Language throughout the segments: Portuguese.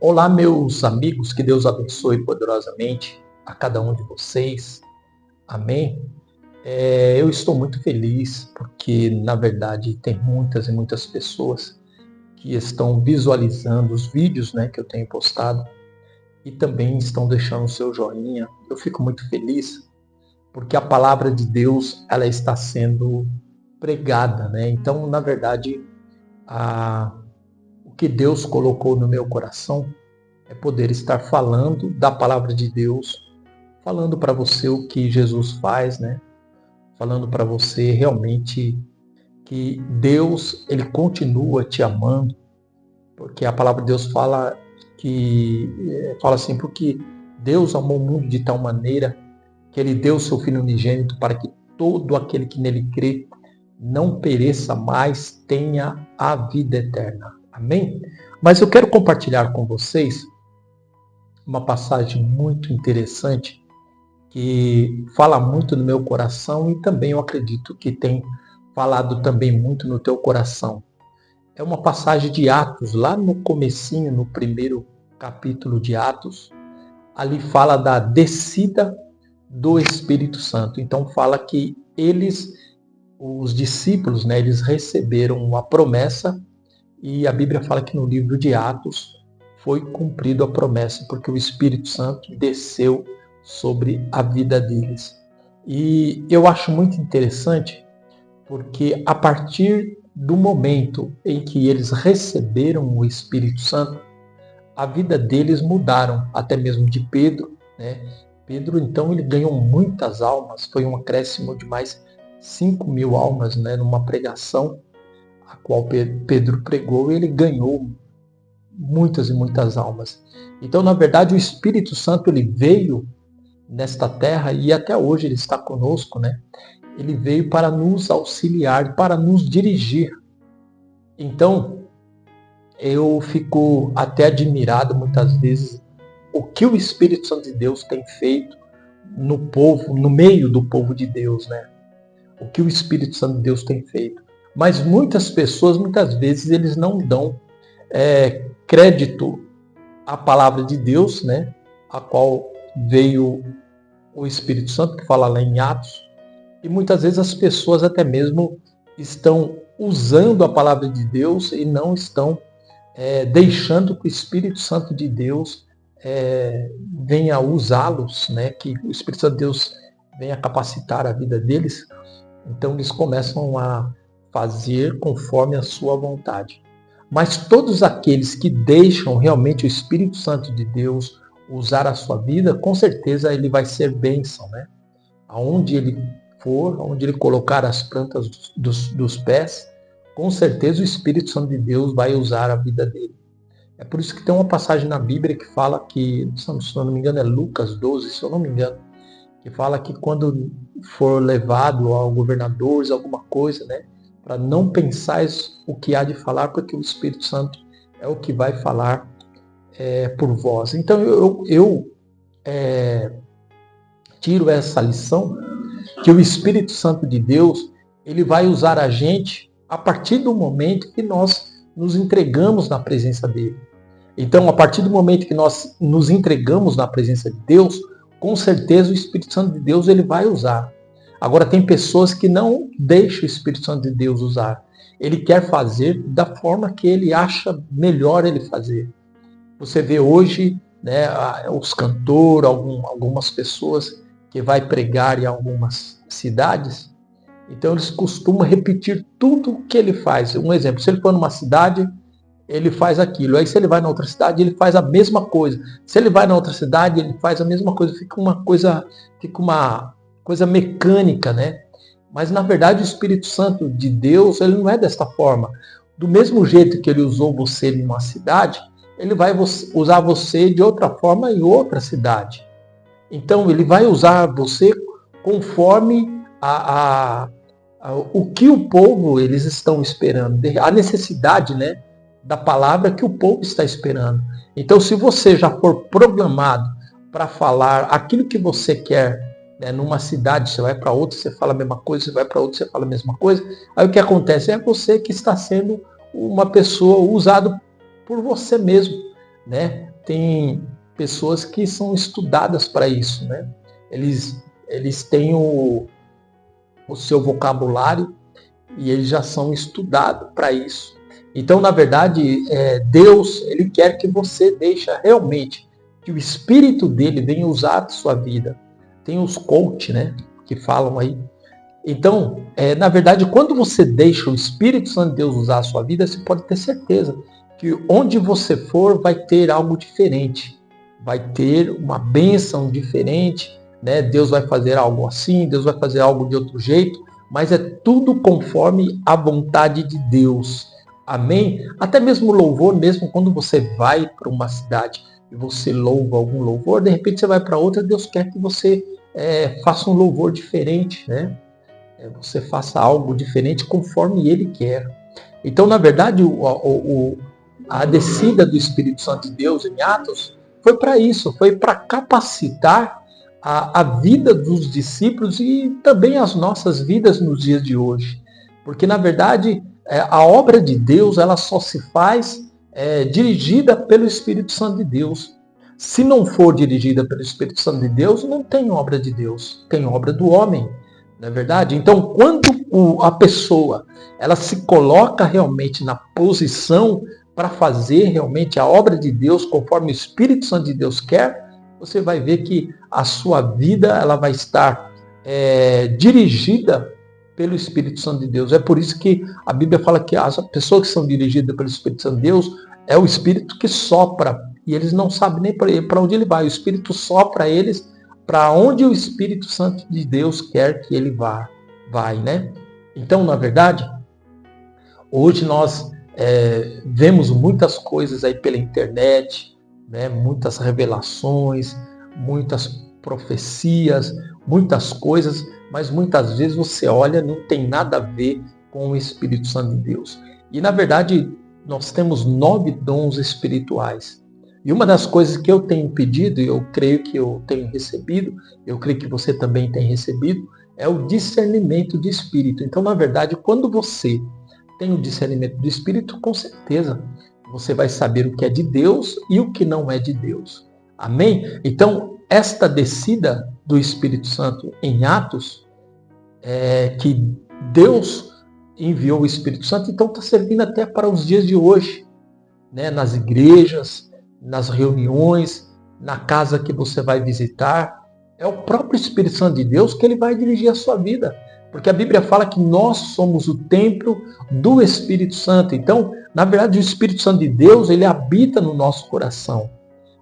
Olá, meus amigos, que Deus abençoe poderosamente a cada um de vocês. Amém? Eu estou muito feliz porque, na verdade, tem muitas e muitas pessoas que estão visualizando os vídeos, que eu tenho postado e também estão deixando o seu joinha. Eu fico muito feliz porque a palavra de Deus ela está sendo pregada, Então, na verdade, o que Deus colocou no meu coração é poder estar falando da palavra de Deus, falando para você o que Jesus faz, Falando para você realmente que Deus, ele continua te amando, porque a palavra de Deus fala assim, porque Deus amou o mundo de tal maneira que ele deu o seu Filho unigênito para que todo aquele que nele crê não pereça, mas tenha a vida eterna. Amém? Mas eu quero compartilhar com vocês uma passagem muito interessante que fala muito no meu coração e também eu acredito que tem falado também muito no teu coração. É uma passagem de Atos, lá no comecinho, no primeiro capítulo de Atos, ali fala da descida do Espírito Santo. Então fala que os discípulos, eles receberam a promessa e a Bíblia fala que no livro de Atos foi cumprido a promessa, porque o Espírito Santo desceu sobre a vida deles. E eu acho muito interessante, porque a partir do momento em que eles receberam o Espírito Santo, a vida deles mudaram, até mesmo de Pedro, Pedro, então, ele ganhou muitas almas, foi um acréscimo de mais 5.000 almas, numa pregação a qual Pedro pregou, e ele ganhou muitas e muitas almas. Então, na verdade, o Espírito Santo ele veio nesta terra e até hoje ele está conosco, Ele veio para nos auxiliar, para nos dirigir. Então, eu fico até admirado muitas vezes o que o Espírito Santo de Deus tem feito no povo, no meio do povo de Deus, O que o Espírito Santo de Deus tem feito. Mas muitas pessoas, muitas vezes, eles não dão crédito à palavra de Deus, a qual veio o Espírito Santo, que fala lá em Atos, e muitas vezes as pessoas até mesmo estão usando a palavra de Deus e não estão deixando que o Espírito Santo de Deus venha usá-los, que o Espírito Santo de Deus venha capacitar a vida deles. Então eles começam a fazer conforme a sua vontade. Mas todos aqueles que deixam realmente o Espírito Santo de Deus usar a sua vida, com certeza ele vai ser bênção, Aonde ele for, aonde ele colocar as plantas dos pés, com certeza o Espírito Santo de Deus vai usar a vida dele. É por isso que tem uma passagem na Bíblia que fala que, se eu não me engano é Lucas 12, se eu não me engano, que fala que quando for levado ao governador, alguma coisa, para não pensais o que há de falar, porque o Espírito Santo é o que vai falar por vós. Então eu tiro essa lição, que o Espírito Santo de Deus, ele vai usar a gente a partir do momento que nós nos entregamos na presença dele. Então, a partir do momento que nós nos entregamos na presença de Deus, com certeza o Espírito Santo de Deus ele vai usar. Agora, tem pessoas que não deixam o Espírito Santo de Deus usar. Ele quer fazer da forma que ele acha melhor ele fazer. Você vê hoje, os cantores, algumas pessoas que vai pregar em algumas cidades, então eles costumam repetir tudo o que ele faz. Um exemplo, se ele for numa cidade, ele faz aquilo. Aí se ele vai na outra cidade, ele faz a mesma coisa. Se ele vai na outra cidade, ele faz a mesma coisa. Fica uma coisa mecânica, Mas na verdade o Espírito Santo de Deus, ele não é desta forma. Do mesmo jeito que ele usou você numa cidade, ele vai usar você de outra forma em outra cidade. Então ele vai usar você conforme o que o povo eles estão esperando, a necessidade, da palavra que o povo está esperando. Então, se você já for programado para falar aquilo que você quer, numa cidade, você vai para outra, você fala a mesma coisa, você vai para outra, você fala a mesma coisa, aí o que acontece é você que está sendo uma pessoa usada por você mesmo, tem pessoas que são estudadas para isso, né? Eles têm o seu vocabulário e eles já são estudados para isso. Então, na verdade, Deus, ele quer que você deixe realmente que o Espírito dele venha usar a sua vida. Tem os coach, né, que falam aí. Então, na verdade, quando você deixa o Espírito Santo de Deus usar a sua vida, você pode ter certeza que onde você for vai ter algo diferente. Vai ter uma bênção diferente, né? Deus vai fazer algo assim, Deus vai fazer algo de outro jeito, mas é tudo conforme a vontade de Deus. Amém? Até mesmo louvor, mesmo quando você vai para uma cidade e você louva algum louvor, de repente você vai para outra, Deus quer que você faça um louvor diferente, né? Você faça algo diferente conforme Ele quer. Então, na verdade, a descida do Espírito Santo de Deus em Atos foi para isso, foi para capacitar a vida dos discípulos e também as nossas vidas nos dias de hoje. Porque, na verdade, a obra de Deus ela só se faz dirigida pelo Espírito Santo de Deus. Se não for dirigida pelo Espírito Santo de Deus, não tem obra de Deus, tem obra do homem. Não é verdade? Então, quando a pessoa ela se coloca realmente na posição para fazer realmente a obra de Deus conforme o Espírito Santo de Deus quer, você vai ver que a sua vida ela vai estar dirigida pelo Espírito Santo de Deus. É por isso que a Bíblia fala que as pessoas que são dirigidas pelo Espírito Santo de Deus é o Espírito que sopra e eles não sabem nem para onde ele vai. O Espírito sopra eles para onde o Espírito Santo de Deus quer que ele vai, né? Então, na verdade, hoje nós vemos muitas coisas aí pela internet, né? Muitas revelações, muitas profecias, muitas coisas, mas muitas vezes você olha, não tem nada a ver com o Espírito Santo de Deus. E, na verdade, nós temos 9 dons espirituais. E uma das coisas que eu tenho pedido, e eu creio que eu tenho recebido, eu creio que você também tem recebido, é o discernimento de espírito. Então, na verdade, quando você tem o discernimento do espírito, com certeza você vai saber o que é de Deus e o que não é de Deus. Amém? Então, esta descida do Espírito Santo em Atos, que Deus enviou o Espírito Santo, então está servindo até para os dias de hoje, né? Nas igrejas, nas reuniões, na casa que você vai visitar. É o próprio Espírito Santo de Deus que ele vai dirigir a sua vida. Porque a Bíblia fala que nós somos o templo do Espírito Santo. Então, na verdade, o Espírito Santo de Deus, ele habita no nosso coração.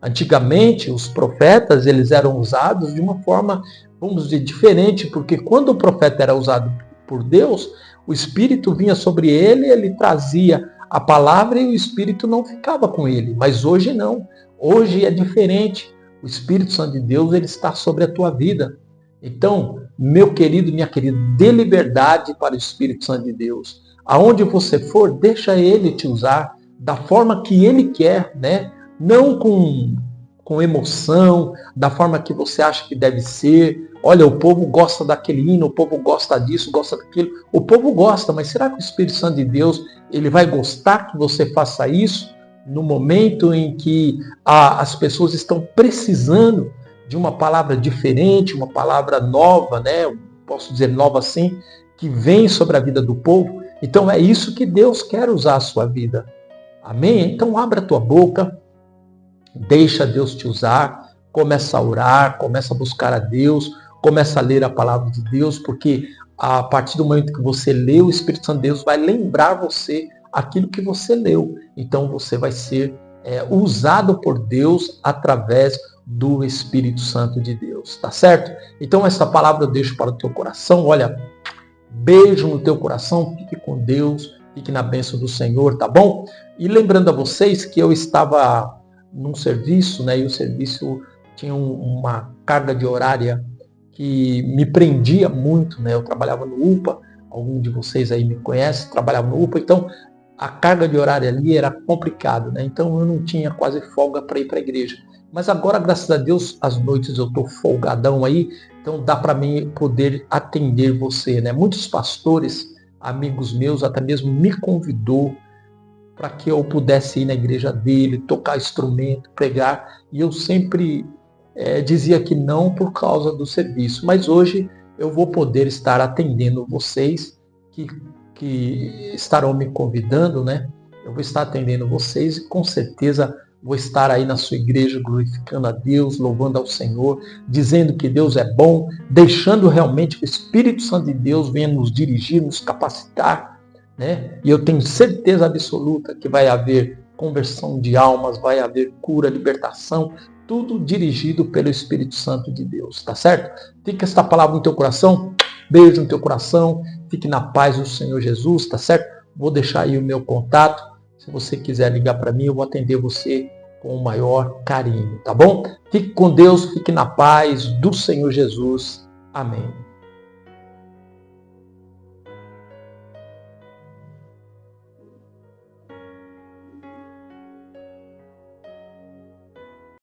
Antigamente, os profetas, eles eram usados de uma forma, vamos dizer, diferente, porque quando o profeta era usado por Deus, o Espírito vinha sobre ele, ele trazia a palavra e o Espírito não ficava com ele. Mas hoje não. Hoje é diferente. O Espírito Santo de Deus, ele está sobre a tua vida. Então, meu querido, minha querida, dê liberdade para o Espírito Santo de Deus. Aonde você for, deixa ele te usar da forma que ele quer, né? Não com emoção, da forma que você acha que deve ser. Olha, o povo gosta daquele hino, o povo gosta disso, gosta daquilo. O povo gosta, mas será que o Espírito Santo de Deus ele vai gostar que você faça isso no momento em que as pessoas estão precisando de uma palavra diferente, uma palavra nova, né? Posso dizer nova assim, que vem sobre a vida do povo? Então é isso que Deus quer usar a sua vida. Amém? Então abra a tua boca, deixa Deus te usar, começa a orar, começa a buscar a Deus, começa a ler a palavra de Deus, porque a partir do momento que você lê, o Espírito Santo de Deus vai lembrar você aquilo que você leu. Então você vai ser usado por Deus através do Espírito Santo de Deus, tá certo? Então essa palavra eu deixo para o teu coração. Olha, beijo no teu coração, fique com Deus, fique na bênção do Senhor, tá bom? E lembrando a vocês que eu estava num serviço, né? E o serviço tinha uma carga de horária que me prendia muito, né? Eu trabalhava no UPA, algum de vocês aí me conhece, trabalhava no UPA, então a carga de horário ali era complicado, né? Então eu não tinha quase folga para ir para a igreja. Mas agora, graças a Deus, às noites eu estou folgadão aí, então dá para mim poder atender você, né? Muitos pastores, amigos meus, até mesmo me convidou para que eu pudesse ir na igreja dele, tocar instrumento, pregar. E eu sempre dizia que não por causa do serviço. Mas hoje eu vou poder estar atendendo vocês que estarão me convidando, né? Eu vou estar atendendo vocês e com certeza vou estar aí na sua igreja glorificando a Deus, louvando ao Senhor, dizendo que Deus é bom, deixando realmente que o Espírito Santo de Deus venha nos dirigir, nos capacitar, né? E eu tenho certeza absoluta que vai haver conversão de almas, vai haver cura, libertação, tudo dirigido pelo Espírito Santo de Deus, tá certo? Fica esta palavra no teu coração, beijo no teu coração, fique na paz do Senhor Jesus, tá certo? Vou deixar aí o meu contato. Se você quiser ligar para mim, eu vou atender você com o maior carinho, tá bom? Fique com Deus, fique na paz do Senhor Jesus. Amém.